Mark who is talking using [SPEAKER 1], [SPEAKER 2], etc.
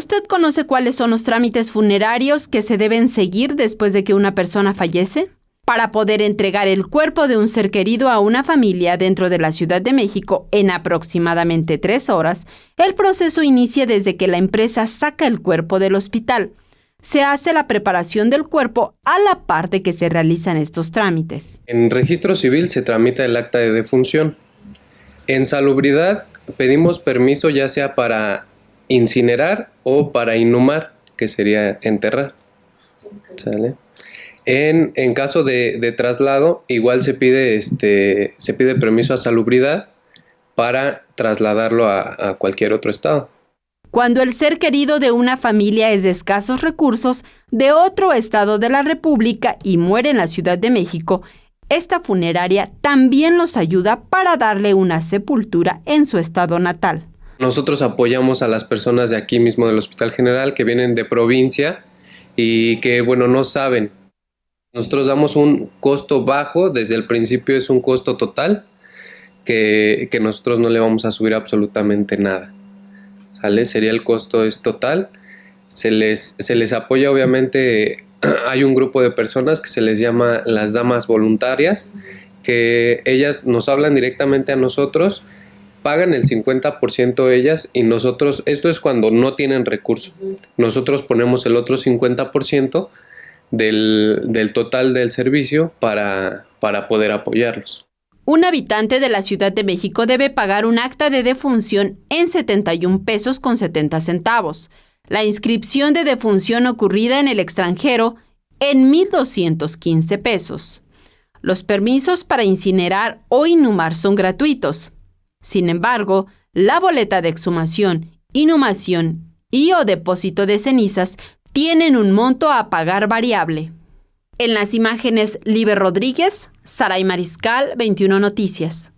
[SPEAKER 1] ¿Usted conoce cuáles son los trámites funerarios que se deben seguir después de que una persona fallece? Para poder entregar el cuerpo de un ser querido a una familia dentro de la Ciudad de México en aproximadamente 3 horas, el proceso inicia desde que la empresa saca el cuerpo del hospital. Se hace la preparación del cuerpo a la par de que se realizan estos trámites.
[SPEAKER 2] En registro civil se tramita el acta de defunción. En salubridad pedimos permiso ya sea para incinerar o para inhumar, que sería enterrar. ¿Sale? En caso de traslado, igual se pide permiso a salubridad para trasladarlo a cualquier otro estado.
[SPEAKER 1] Cuando el ser querido de una familia es de escasos recursos de otro estado de la República y muere en la Ciudad de México, esta funeraria también los ayuda para darle una sepultura en su estado natal.
[SPEAKER 2] Nosotros apoyamos a las personas de aquí mismo del Hospital General que vienen de provincia y que, no saben. Nosotros damos un costo bajo, desde el principio es un costo total, que nosotros no le vamos a subir absolutamente nada. ¿Sale? Sería el costo es total. Se les apoya, obviamente, hay un grupo de personas que se les llama las damas voluntarias, que ellas nos hablan directamente a nosotros, pagan el 50% ellas y nosotros, esto es cuando no tienen recursos, nosotros ponemos el otro 50% del total del servicio para poder apoyarlos.
[SPEAKER 1] Un habitante de la Ciudad de México debe pagar un acta de defunción en 71 pesos con 70 centavos. La inscripción de defunción ocurrida en el extranjero en 1,215 pesos. Los permisos para incinerar o inhumar son gratuitos. Sin embargo, la boleta de exhumación, inhumación y o depósito de cenizas tienen un monto a pagar variable. En las imágenes, Liber Rodríguez, Saray Mariscal, 21 Noticias.